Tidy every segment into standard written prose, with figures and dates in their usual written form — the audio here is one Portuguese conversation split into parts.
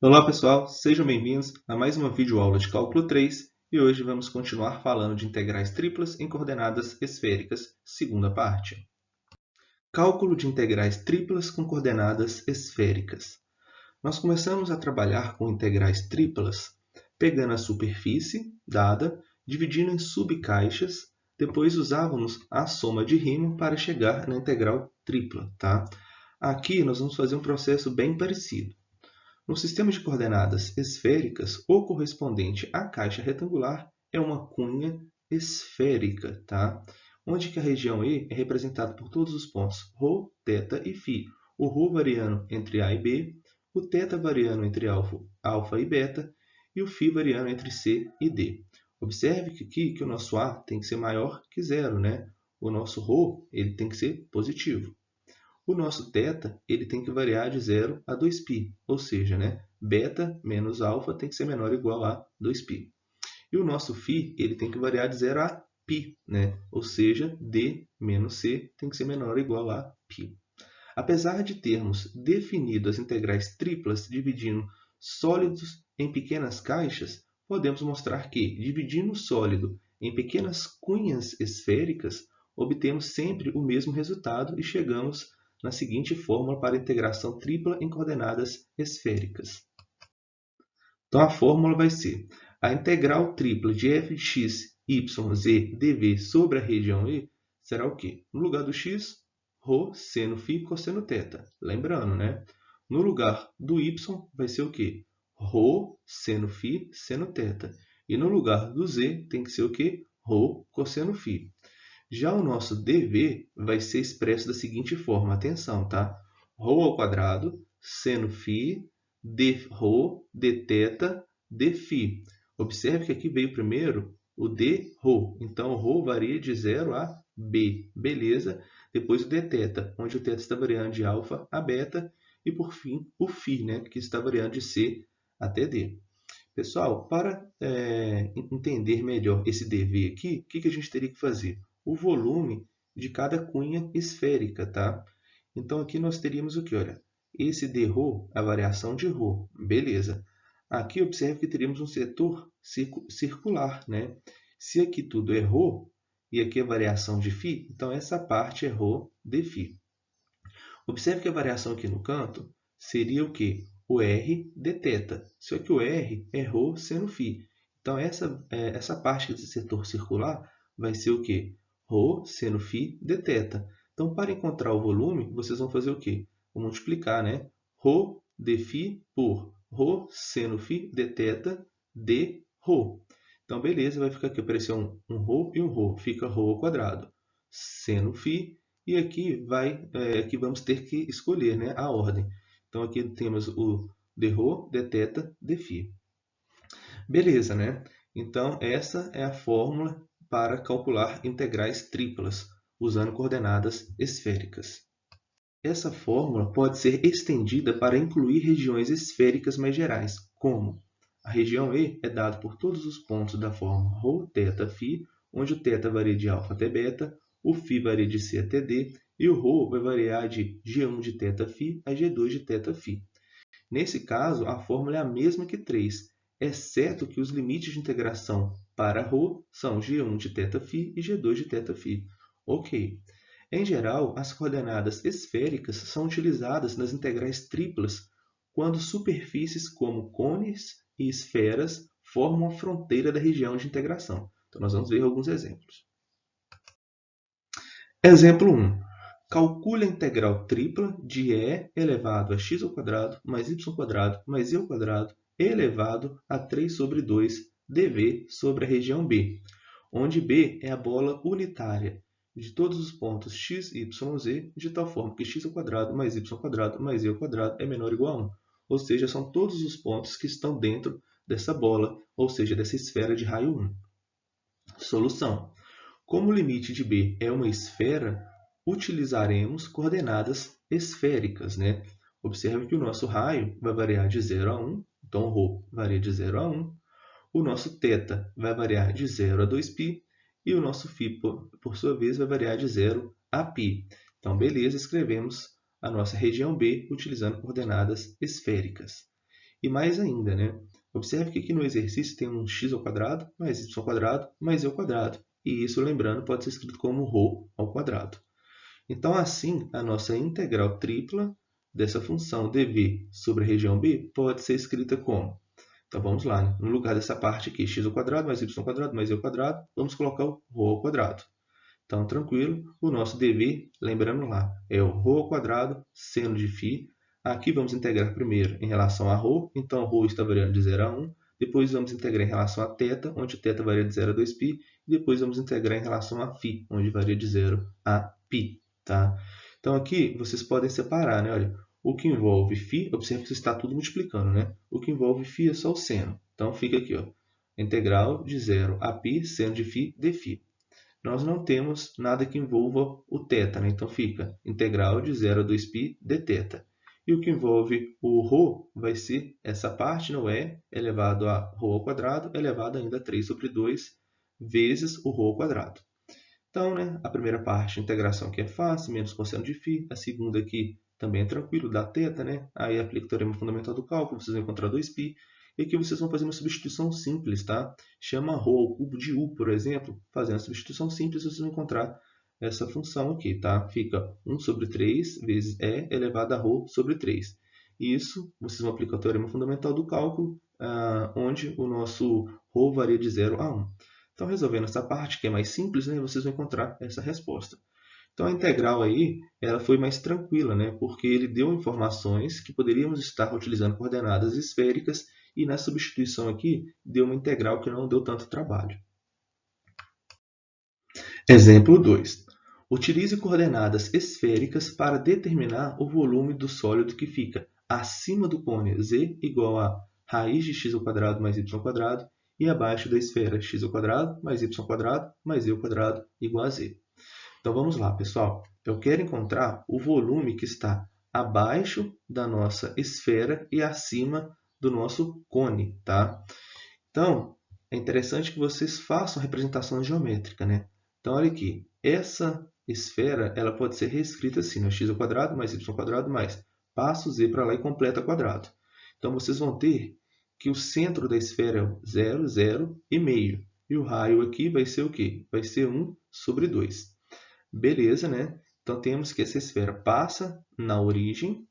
Olá pessoal, sejam bem-vindos a mais uma videoaula de Cálculo 3 e hoje vamos continuar falando de integrais triplas em coordenadas esféricas, segunda parte. Cálculo de integrais triplas com coordenadas esféricas. Nós começamos a trabalhar com integrais triplas pegando a superfície dada, dividindo em subcaixas, depois usávamos a soma de Riemann para chegar na integral tripla. Tá? Aqui nós vamos fazer um processo bem parecido. No sistema de coordenadas esféricas, o correspondente à caixa retangular é uma cunha esférica, tá? Onde que a região E é representada por todos os pontos ρ, θ e φ. O ρ variando entre A e B, o θ variando entre alfa e beta e o φ variando entre C e D. Observe que aqui que o nosso A tem que ser maior que zero, né? O nosso ρ ele tem que ser positivo. O nosso θ ele tem que variar de 0 a 2π, ou seja, né, beta menos alfa tem que ser menor ou igual a 2π. E o nosso φ ele tem que variar de 0 a π, né, ou seja, d menos c tem que ser menor ou igual a π. Apesar de termos definido as integrais triplas dividindo sólidos em pequenas caixas, podemos mostrar que, dividindo o sólido em pequenas cunhas esféricas, obtemos sempre o mesmo resultado e chegamos na seguinte fórmula para integração tripla em coordenadas esféricas. Então, a fórmula vai ser a integral tripla de f de x, y, z, dv sobre a região E será o quê? No lugar do x, ρ, seno φ, cosseno θ. Lembrando, né? No lugar do y vai ser o quê? ρ, seno φ, seno θ. E no lugar do z tem que ser o quê? ρ, cosseno φ. Já o nosso dv vai ser expresso da seguinte forma, atenção, tá? ρ ao quadrado, seno φ, dρ, dθ, dφ. Observe que aqui veio primeiro o dρ, então o ρ varia de 0 a b, beleza? Depois o dθ, onde o θ está variando de alfa a beta, e por fim o φ, né, que está variando de c até d. Pessoal, para entender melhor esse dv aqui, o que a gente teria que fazer? O volume de cada cunha esférica, tá? Então, aqui nós teríamos o que? Olha, esse dρ, a variação de ρ, beleza. Aqui, observe que teríamos um setor circular, né? Se aqui tudo é ρ, e aqui a variação de φ, então essa parte é ρ dφ. Observe que a variação aqui no canto seria o quê? O r dθ. Só que o r é ρ seno φ. Então, essa parte desse setor circular vai ser o quê? ρ seno φ dθ. Então, para encontrar o volume, vocês vão fazer o quê? Vão multiplicar, né? ρ dφ por ρ seno φ dθ dρ. Então, beleza, vai ficar aqui, apareceu um ρ e um ρ. Fica ρ ao quadrado. Seno φ. E aqui vamos ter que escolher, né, a ordem. Então, aqui temos o dρ, dθ, dφ. Beleza, né? Então, essa é a fórmula para calcular integrais triplas, usando coordenadas esféricas. Essa fórmula pode ser estendida para incluir regiões esféricas mais gerais, como a região E é dada por todos os pontos da forma ρ, θ, φ, onde o θ varia de α até β, o φ varia de C até D, e o ρ vai variar de G1 de θφ a G2 de θφ. Nesse caso, a fórmula é a mesma que 3, exceto que os limites de integração para ρ são G1 de θφ e G2 de θφ. Ok. Em geral, as coordenadas esféricas são utilizadas nas integrais triplas quando superfícies como cones e esferas formam a fronteira da região de integração. Então, nós vamos ver alguns exemplos. Exemplo 1. Calcule a integral tripla de e elevado a x ao quadrado mais y ao quadrado mais z ao quadrado elevado a 3 sobre 2 dv sobre a região B, onde B é a bola unitária de todos os pontos x, y, z, de tal forma que x ao quadrado mais y ao quadrado mais z ao quadrado é menor ou igual a 1. Ou seja, são todos os pontos que estão dentro dessa bola, ou seja, dessa esfera de raio 1. Solução. Como o limite de B é uma esfera, utilizaremos coordenadas esféricas, né? Observe que o nosso raio vai variar de 0 a 1, então o ρ varia de 0 a 1. O nosso θ vai variar de 0 a 2π e o nosso φ, por sua vez, vai variar de 0 a π. Então, beleza, escrevemos a nossa região B utilizando coordenadas esféricas. E mais ainda, né? Observe que aqui no exercício tem um x ao quadrado mais y ao quadrado mais e ao quadrado. E isso, lembrando, pode ser escrito como ρ ao quadrado. Então, assim, a nossa integral tripla dessa função dv sobre a região B pode ser escrita como? Então, vamos lá, né? No lugar dessa parte aqui, x ao quadrado mais y ao quadrado mais e ao quadrado, vamos colocar o ρ ao quadrado. Então, tranquilo, o nosso dv, lembrando lá, é o ρ ao quadrado seno de φ. Aqui vamos integrar primeiro em relação a ρ, então ρ está variando de 0 a 1. Depois vamos integrar em relação a θ, onde θ varia de 0 a 2π. E depois vamos integrar em relação a φ, onde varia de 0 a π. Tá? Então, aqui vocês podem separar, né? Olha, o que envolve φ, observe que está tudo multiplicando, né? O que envolve φ é só o seno. Então, fica aqui, ó, integral de 0 a π, seno de φ, dφ. Nós não temos nada que envolva o θ, né? Então, fica integral de 0 a 2π dθ. E o que envolve o ρ vai ser essa parte, não é? Elevado a ρ ao quadrado, elevado ainda a 3 sobre 2 vezes o ρ ao quadrado. Então, né, a primeira parte, a integração aqui é fácil, menos cosseno de φ. A segunda aqui também é tranquilo, dá θ, né? Aí aplica o teorema fundamental do cálculo, vocês vão encontrar 2π. E aqui vocês vão fazer uma substituição simples, tá? Chama ρ ao cubo de u, por exemplo. Fazendo a substituição simples, vocês vão encontrar essa função aqui, tá? Fica 1 sobre 3 vezes e elevado a ρ sobre 3. E isso, vocês vão aplicar o teorema fundamental do cálculo, onde o nosso ρ varia de 0 a 1. Então, resolvendo essa parte, que é mais simples, né, vocês vão encontrar essa resposta. Então, a integral aí, ela foi mais tranquila, né, porque ele deu informações que poderíamos estar utilizando coordenadas esféricas e na substituição aqui, deu uma integral que não deu tanto trabalho. Exemplo 2. Utilize coordenadas esféricas para determinar o volume do sólido que fica acima do cone z igual a raiz de x ao quadrado mais y ao quadrado e abaixo da esfera x ao quadrado mais y ao quadrado mais e ao quadrado igual a z. Então, vamos lá, pessoal. Eu quero encontrar o volume que está abaixo da nossa esfera e acima do nosso cone, tá? Então, é interessante que vocês façam a representação geométrica, né? Então, olha aqui. Essa esfera ela pode ser reescrita assim, né? X ao quadrado mais y ao quadrado mais. Passo z para lá e completa quadrado. Então, vocês vão ter que o centro da esfera é 0, 0 e meio. E o raio aqui vai ser o quê? Vai ser 1 sobre 2. Beleza, né? Então, temos que essa esfera passa na origem,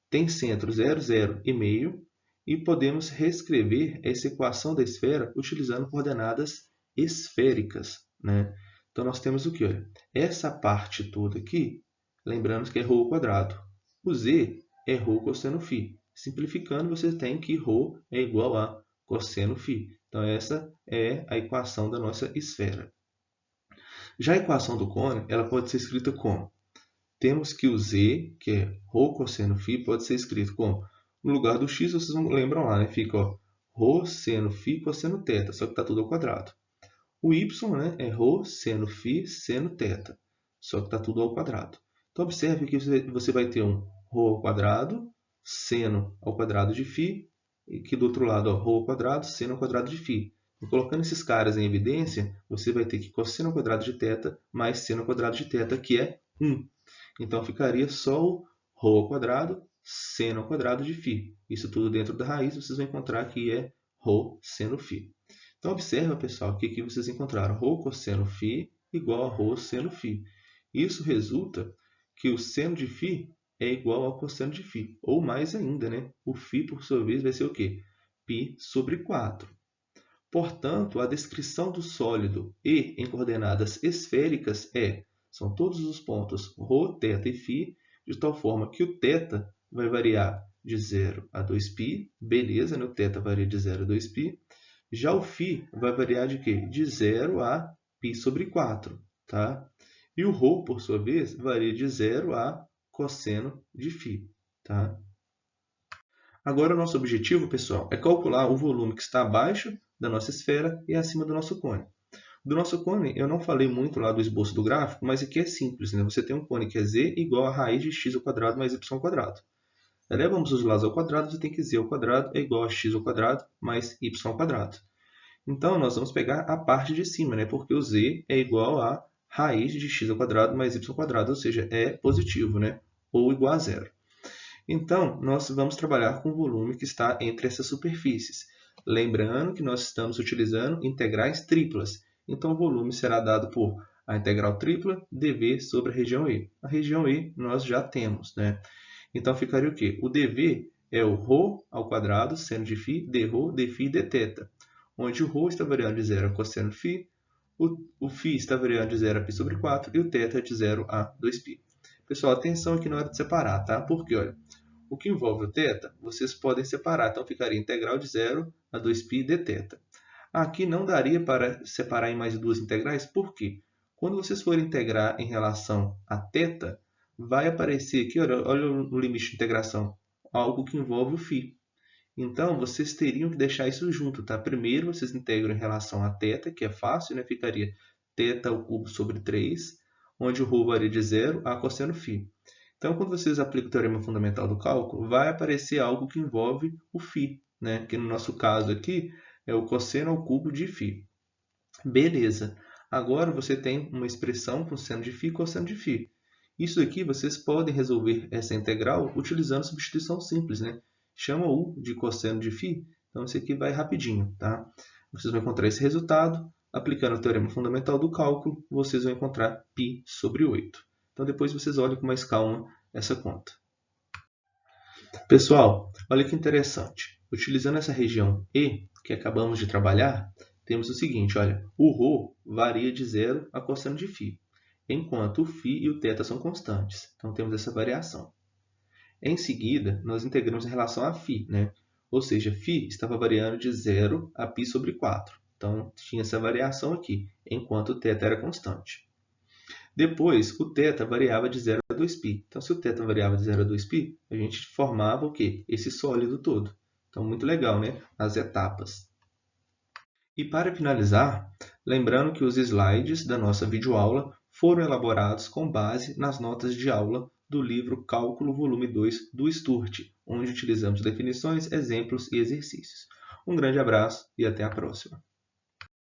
tem centro 0, 0 e meio, e podemos reescrever essa equação da esfera utilizando coordenadas esféricas, né? Então, nós temos o quê? Olha, essa parte toda aqui, lembramos que é ρ ao quadrado. O z é ρ cosseno φ. Simplificando, você tem que ρ é igual a cosseno φ. Então, essa é a equação da nossa esfera. Já a equação do cone, ela pode ser escrita como? Temos que o z, que é ρ cosseno φ, pode ser escrito como? No lugar do x, vocês não lembram lá, né? Fica ó, ρ seno φ cosseno θ, só que está tudo ao quadrado. O y, né, é ρ seno φ seno θ, só que está tudo ao quadrado. Então, observe que você vai ter um ρ ao quadrado, seno ao quadrado de φ, e que do outro lado, ó, ρ ao quadrado, seno ao quadrado de φ. E colocando esses caras em evidência, você vai ter que cosseno ao quadrado de θ mais seno ao quadrado de θ, que é 1. Então, ficaria só o ρ ao quadrado, seno ao quadrado de φ. Isso tudo dentro da raiz, vocês vão encontrar que é ρ seno φ. Então, observa, pessoal, que aqui vocês encontraram ρ cosseno φ igual a ρ seno φ. Isso resulta que o seno de φ é igual ao cosseno de φ. Ou mais ainda, né? O φ, por sua vez, vai ser o quê? π sobre 4. Portanto, a descrição do sólido E em coordenadas esféricas são todos os pontos ρ, θ e φ, de tal forma que o θ vai variar de 0 a 2π, beleza, né? O θ varia de 0 a 2π. Já o φ vai variar de quê? De 0 a π sobre 4, tá? E o ρ, por sua vez, varia de 0 a cosseno de φ, tá? Agora, o nosso objetivo, pessoal, é calcular o volume que está abaixo da nossa esfera e acima do nosso cone. Do nosso cone, eu não falei muito lá do esboço do gráfico, mas aqui é simples, né? Você tem um cone que é z igual a raiz de x ao quadrado mais y ao quadrado. Elevamos os lados ao quadrado, você tem que z ao quadrado é igual a x ao quadrado mais y ao quadrado. Então, nós vamos pegar a parte de cima, né? Porque o z é igual a raiz de x ao quadrado mais y ao quadrado, ou seja, é positivo, né? Ou igual a zero. Então, nós vamos trabalhar com o volume que está entre essas superfícies. Lembrando que nós estamos utilizando integrais triplas. Então, o volume será dado por a integral tripla dv sobre a região E. A região E nós já temos, né? Então, ficaria o quê? O dv é o ρ ao quadrado, seno de φ, dρ, dφ, dθ. Onde o ρ está variando de 0 a cosseno φ, o φ está variando de 0 a π sobre 4 e o θ de 0 a 2π. Pessoal, atenção aqui na hora de separar, tá? Porque, olha, o que envolve o θ, vocês podem separar. Então, ficaria integral de 0 a 2π dθ. Aqui não daria para separar em mais duas integrais, por quê? Quando vocês forem integrar em relação a θ, vai aparecer aqui, olha o limite de integração, algo que envolve o φ. Então, vocês teriam que deixar isso junto, tá? Primeiro, vocês integram em relação a θ, que é fácil, né? Ficaria θ ao cubo sobre 3, onde o ρ varia de 0 a cosseno φ. Então, quando vocês aplicam o teorema fundamental do cálculo, vai aparecer algo que envolve o φ, né? Que no nosso caso aqui é o cosseno ao cubo de φ. Beleza. Agora você tem uma expressão com seno de φ e cosseno de φ. Isso aqui vocês podem resolver essa integral utilizando substituição simples, né? Chama U de cosseno de φ, então isso aqui vai rapidinho, tá? Vocês vão encontrar esse resultado, aplicando o teorema fundamental do cálculo, vocês vão encontrar π sobre 8. Então depois vocês olhem com mais calma essa conta. Pessoal, olha que interessante. Utilizando essa região E, que acabamos de trabalhar, temos o seguinte, olha, o ρ varia de 0 a cosseno de φ, enquanto o φ e o θ são constantes. Então temos essa variação. Em seguida, nós integramos em relação a φ, né? Ou seja, φ estava variando de 0 a π sobre 4. Então, tinha essa variação aqui, enquanto o θ era constante. Depois, o θ variava de 0 a 2π. Então, se o θ variava de 0 a 2π, a gente formava o quê? Esse sólido todo. Então, muito legal, né? As etapas. E para finalizar, lembrando que os slides da nossa videoaula foram elaborados com base nas notas de aula do livro Cálculo Volume 2 do Sturt, onde utilizamos definições, exemplos e exercícios. Um grande abraço e até a próxima!